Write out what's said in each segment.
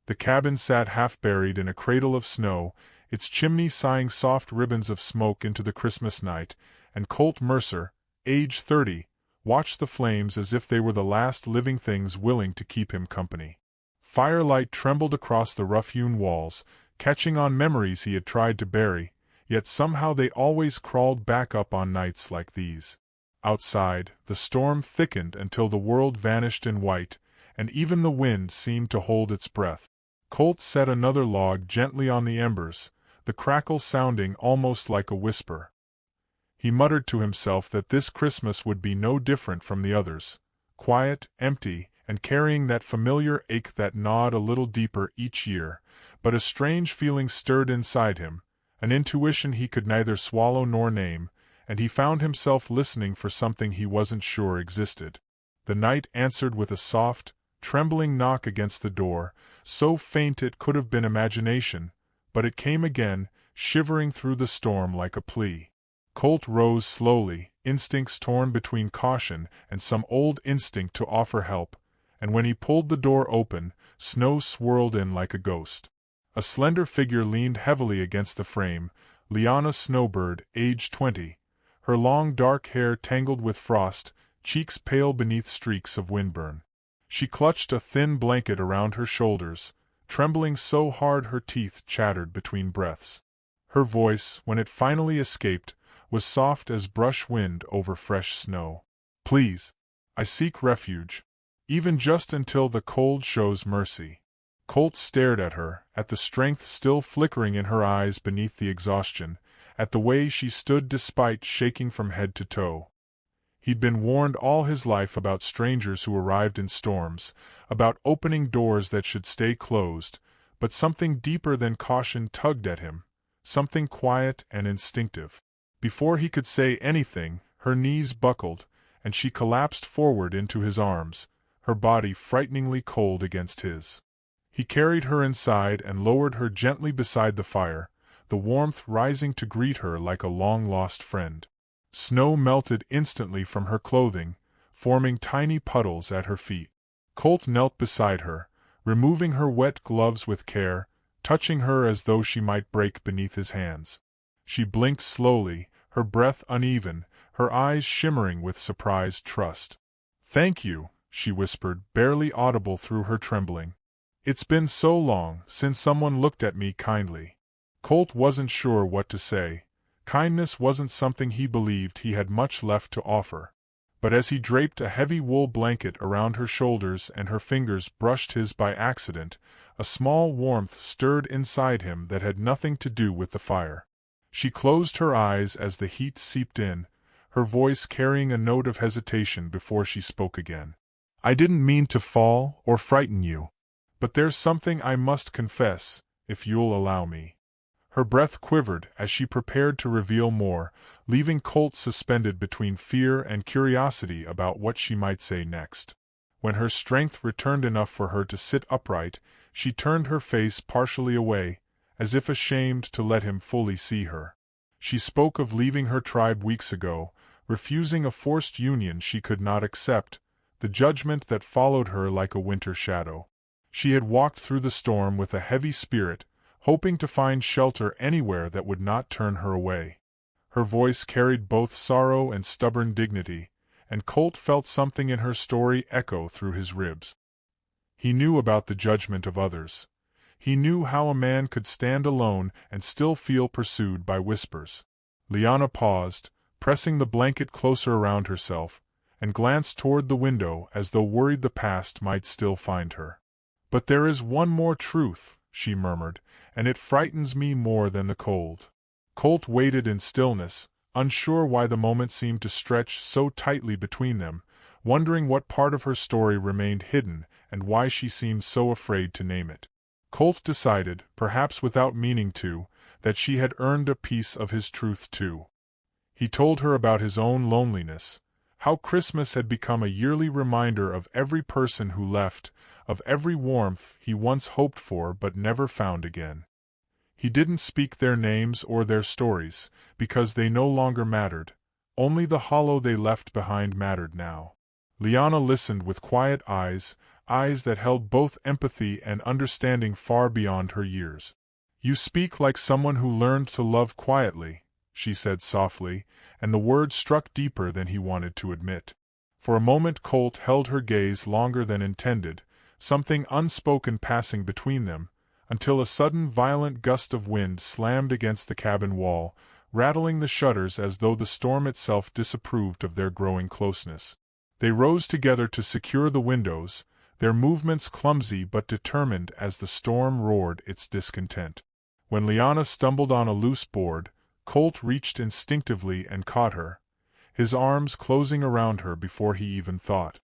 The cabin sat half-buried in a cradle of snow, its chimney sighing soft ribbons of smoke into the Christmas night, and Colt Mercer, age 30, watched the flames as if they were the last living things willing to keep him company. Firelight trembled across the rough-hewn walls, catching on memories he had tried to bury, yet somehow they always crawled back up on nights like these. Outside, the storm thickened until the world vanished in white, and even the wind seemed to hold its breath. Colt set another log gently on the embers, the crackle sounding almost like a whisper. He muttered to himself that this Christmas would be no different from the others, quiet, empty, and carrying that familiar ache that gnawed a little deeper each year, but a strange feeling stirred inside him, an intuition he could neither swallow nor name, and he found himself listening for something he wasn't sure existed. The night answered with a soft, trembling knock against the door, so faint it could have been imagination, but it came again, shivering through the storm like a plea. Colt rose slowly, instincts torn between caution and some old instinct to offer help, and when he pulled the door open, snow swirled in like a ghost. A slender figure leaned heavily against the frame, Liana Snowbird, age 20, her long dark hair tangled with frost, cheeks pale beneath streaks of windburn. She clutched a thin blanket around her shoulders, trembling so hard her teeth chattered between breaths. Her voice, when it finally escaped, was soft as brush wind over fresh snow. "Please, I seek refuge, even just until the cold shows mercy." Colt stared at her, at the strength still flickering in her eyes beneath the exhaustion, at the way she stood despite shaking from head to toe. He'd been warned all his life about strangers who arrived in storms, about opening doors that should stay closed, but something deeper than caution tugged at him, something quiet and instinctive. Before he could say anything, her knees buckled, and she collapsed forward into his arms, her body frighteningly cold against his. He carried her inside and lowered her gently beside the fire, the warmth rising to greet her like a long-lost friend. Snow melted instantly from her clothing, forming tiny puddles at her feet. Colt knelt beside her, removing her wet gloves with care, touching her as though she might break beneath his hands. She blinked slowly, her breath uneven, her eyes shimmering with surprised trust. "Thank you," she whispered, barely audible through her trembling. "It's been so long since someone looked at me kindly." Colt wasn't sure what to say. Kindness wasn't something he believed he had much left to offer. But as he draped a heavy wool blanket around her shoulders and her fingers brushed his by accident, a small warmth stirred inside him that had nothing to do with the fire. She closed her eyes as the heat seeped in, her voice carrying a note of hesitation before she spoke again. "I didn't mean to fall or frighten you. But there's something I must confess, if you'll allow me." Her breath quivered as she prepared to reveal more, leaving Colt suspended between fear and curiosity about what she might say next. When her strength returned enough for her to sit upright, she turned her face partially away, as if ashamed to let him fully see her. She spoke of leaving her tribe weeks ago, refusing a forced union she could not accept, the judgment that followed her like a winter shadow. She had walked through the storm with a heavy spirit, hoping to find shelter anywhere that would not turn her away. Her voice carried both sorrow and stubborn dignity, and Colt felt something in her story echo through his ribs. He knew about the judgment of others. He knew how a man could stand alone and still feel pursued by whispers. Liana paused, pressing the blanket closer around herself, and glanced toward the window as though worried the past might still find her. "But there is one more truth," she murmured, "and it frightens me more than the cold." Colt waited in stillness, unsure why the moment seemed to stretch so tightly between them, wondering what part of her story remained hidden and why she seemed so afraid to name it. Colt decided, perhaps without meaning to, that she had earned a piece of his truth too. He told her about his own loneliness, how Christmas had become a yearly reminder of every person who left, of every warmth he once hoped for but never found again. He didn't speak their names or their stories, because they no longer mattered. Only the hollow they left behind mattered now. Liana listened with quiet eyes, eyes that held both empathy and understanding far beyond her years. "You speak like someone who learned to love quietly," she said softly, and the words struck deeper than he wanted to admit. For a moment Colt held her gaze longer than intended, something unspoken passing between them, until a sudden violent gust of wind slammed against the cabin wall, rattling the shutters as though the storm itself disapproved of their growing closeness. They rose together to secure the windows, their movements clumsy but determined as the storm roared its discontent. When Liana stumbled on a loose board, Colt reached instinctively and caught her, his arms closing around her before he even thought.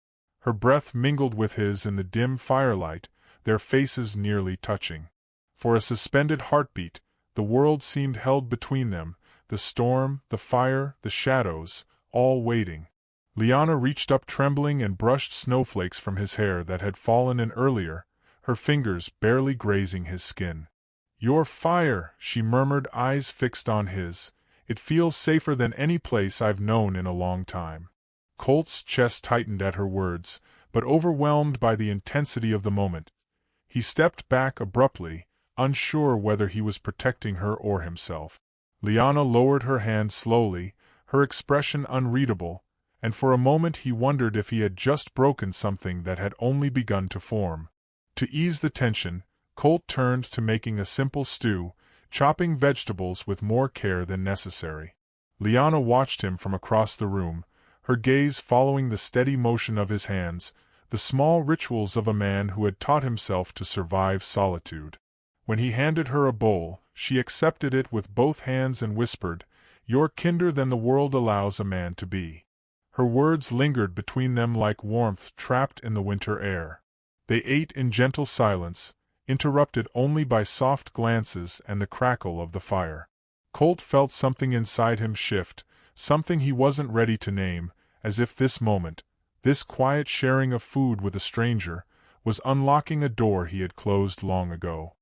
Her breath mingled with his in the dim firelight, their faces nearly touching. For a suspended heartbeat, the world seemed held between them, the storm, the fire, the shadows, all waiting. Liana reached up trembling and brushed snowflakes from his hair that had fallen in earlier, her fingers barely grazing his skin. "Your fire," she murmured, eyes fixed on his. "It feels safer than any place I've known in a long time." Colt's chest tightened at her words, but overwhelmed by the intensity of the moment. He stepped back abruptly, unsure whether he was protecting her or himself. Liana lowered her hand slowly, her expression unreadable, and for a moment he wondered if he had just broken something that had only begun to form. To ease the tension, Colt turned to making a simple stew, chopping vegetables with more care than necessary. Liana watched him from across the room, her gaze following the steady motion of his hands, the small rituals of a man who had taught himself to survive solitude. When he handed her a bowl, she accepted it with both hands and whispered, "You're kinder than the world allows a man to be." Her words lingered between them like warmth trapped in the winter air. They ate in gentle silence, interrupted only by soft glances and the crackle of the fire. Colt felt something inside him shift, something he wasn't ready to name, as if this moment, this quiet sharing of food with a stranger, was unlocking a door he had closed long ago.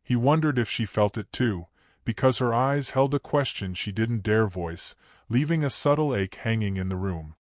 He wondered if she felt it too, because her eyes held a question she didn't dare voice, leaving a subtle ache hanging in the room.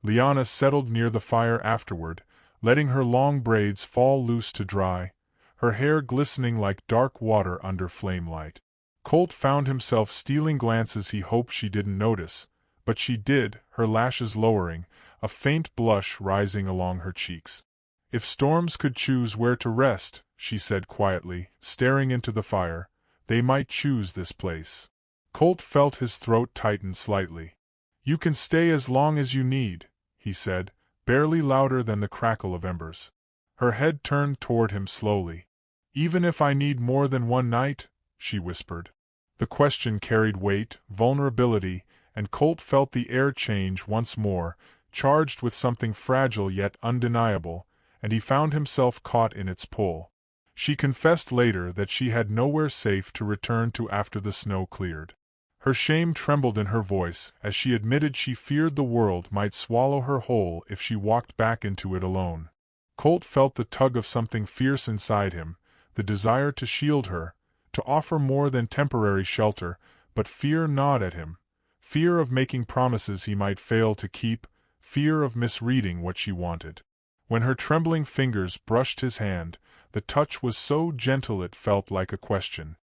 Liana settled near the fire afterward, letting her long braids fall loose to dry, her hair glistening like dark water under flame light. Colt found himself stealing glances he hoped she didn't notice, but she did, her lashes lowering, a faint blush rising along her cheeks. "If storms could choose where to rest," she said quietly, staring into the fire, "they might choose this place." Colt felt his throat tighten slightly. "You can stay as long as you need," he said, barely louder than the crackle of embers. Her head turned toward him slowly. "Even if I need more than one night?" she whispered. The question carried weight, vulnerability, and Colt felt the air change once more, charged with something fragile yet undeniable, and he found himself caught in its pull. She confessed later that she had nowhere safe to return to after the snow cleared. Her shame trembled in her voice as she admitted she feared the world might swallow her whole if she walked back into it alone. Colt felt the tug of something fierce inside him, the desire to shield her, to offer more than temporary shelter, but fear gnawed at him. Fear of making promises he might fail to keep, fear of misreading what she wanted. When her trembling fingers brushed his hand, the touch was so gentle it felt like a question.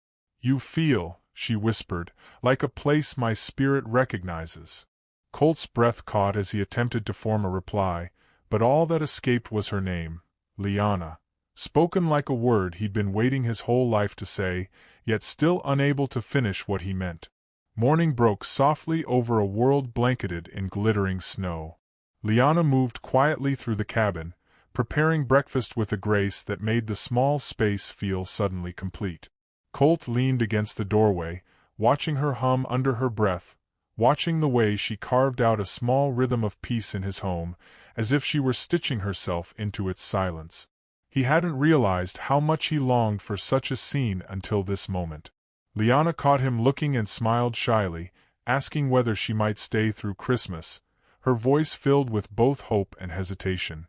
"You feel," she whispered, "like a place my spirit recognizes." Colt's breath caught as he attempted to form a reply, but all that escaped was her name, Liana, spoken like a word he'd been waiting his whole life to say, yet still unable to finish what he meant. Morning broke softly over a world blanketed in glittering snow. Liana moved quietly through the cabin, preparing breakfast with a grace that made the small space feel suddenly complete. Colt leaned against the doorway, watching her hum under her breath, watching the way she carved out a small rhythm of peace in his home, as if she were stitching herself into its silence. He hadn't realized how much he longed for such a scene until this moment. Liana caught him looking and smiled shyly, asking whether she might stay through Christmas, her voice filled with both hope and hesitation.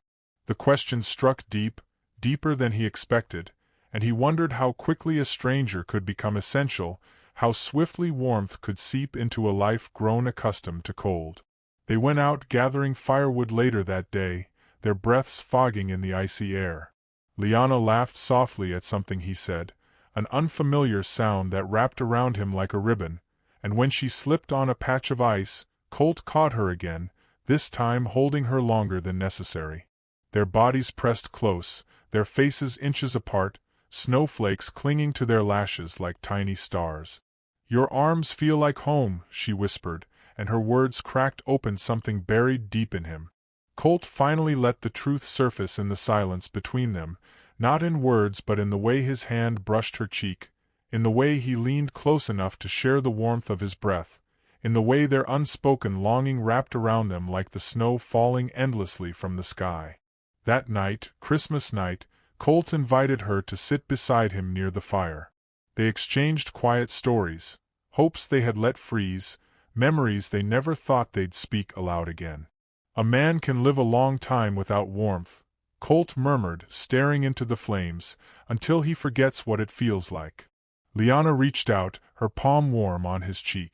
The question struck deep, deeper than he expected, and he wondered how quickly a stranger could become essential, how swiftly warmth could seep into a life grown accustomed to cold. They went out gathering firewood later that day, their breaths fogging in the icy air. Liana laughed softly at something he said, an unfamiliar sound that wrapped around him like a ribbon, and when she slipped on a patch of ice, Colt caught her again, this time holding her longer than necessary. Their bodies pressed close, their faces inches apart, snowflakes clinging to their lashes like tiny stars. "Your arms feel like home," she whispered, and her words cracked open something buried deep in him. Colt finally let the truth surface in the silence between them, not in words but in the way his hand brushed her cheek, in the way he leaned close enough to share the warmth of his breath, in the way their unspoken longing wrapped around them like the snow falling endlessly from the sky. That night, Christmas night, Colt invited her to sit beside him near the fire. They exchanged quiet stories, hopes they had let freeze, memories they never thought they'd speak aloud again. "A man can live a long time without warmth," Colt murmured, staring into the flames, "until he forgets what it feels like." Liana reached out, her palm warm on his cheek.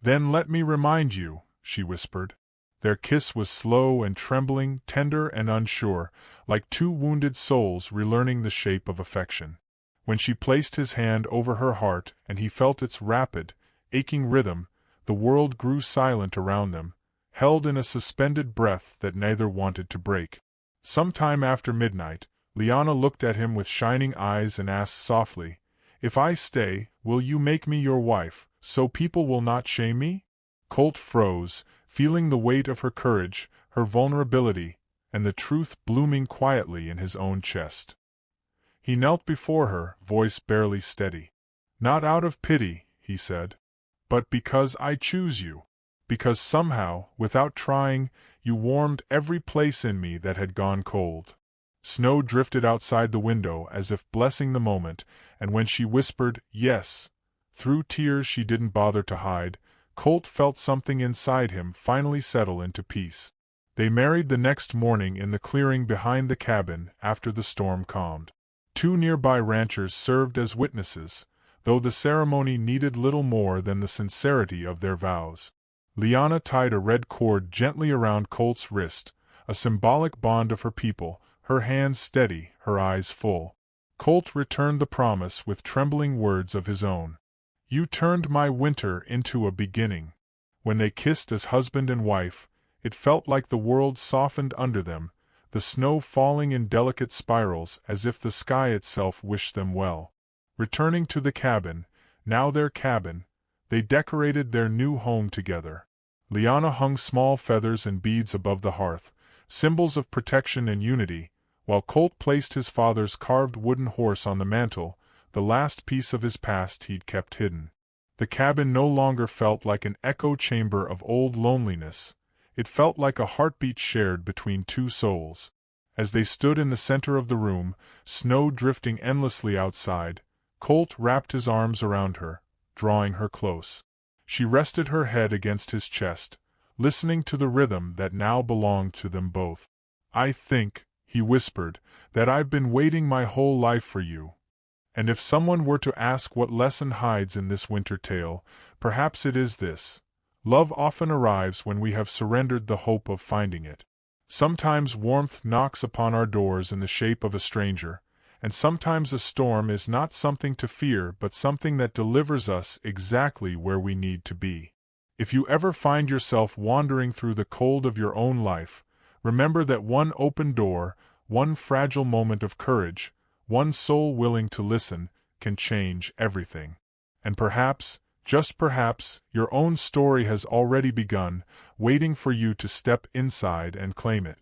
"Then let me remind you," she whispered. Their kiss was slow and trembling, tender and unsure, like two wounded souls relearning the shape of affection. When she placed his hand over her heart and he felt its rapid, aching rhythm, the world grew silent around them, held in a suspended breath that neither wanted to break. Sometime after midnight, Liana looked at him with shining eyes and asked softly, "If I stay, will you make me your wife, so people will not shame me?" Colt froze, feeling the weight of her courage, her vulnerability, and the truth blooming quietly in his own chest. He knelt before her, voice barely steady. "Not out of pity," he said, "but because I choose you. Because somehow, without trying, you warmed every place in me that had gone cold." Snow drifted outside the window as if blessing the moment, and when she whispered, "Yes," through tears she didn't bother to hide, Colt felt something inside him finally settle into peace. They married the next morning in the clearing behind the cabin after the storm calmed. Two nearby ranchers served as witnesses, though the ceremony needed little more than the sincerity of their vows. Liana tied a red cord gently around Colt's wrist, a symbolic bond of her people, her hands steady, her eyes full. Colt returned the promise with trembling words of his own. "You turned my winter into a beginning." When they kissed as husband and wife, it felt like the world softened under them, the snow falling in delicate spirals as if the sky itself wished them well. Returning to the cabin, now their cabin, they decorated their new home together. Liana hung small feathers and beads above the hearth, symbols of protection and unity, while Colt placed his father's carved wooden horse on the mantel, the last piece of his past he'd kept hidden. The cabin no longer felt like an echo chamber of old loneliness. It felt like a heartbeat shared between two souls. As they stood in the center of the room, snow drifting endlessly outside, Colt wrapped his arms around her, drawing her close. She rested her head against his chest, listening to the rhythm that now belonged to them both. "I think," he whispered, "that I've been waiting my whole life for you. And if someone were to ask what lesson hides in this winter tale, perhaps it is this. Love often arrives when we have surrendered the hope of finding it. Sometimes warmth knocks upon our doors in the shape of a stranger, and sometimes a storm is not something to fear but something that delivers us exactly where we need to be. If you ever find yourself wandering through the cold of your own life, remember that one open door, one fragile moment of courage, one soul willing to listen, can change everything. And perhaps, just perhaps, your own story has already begun, waiting for you to step inside and claim it.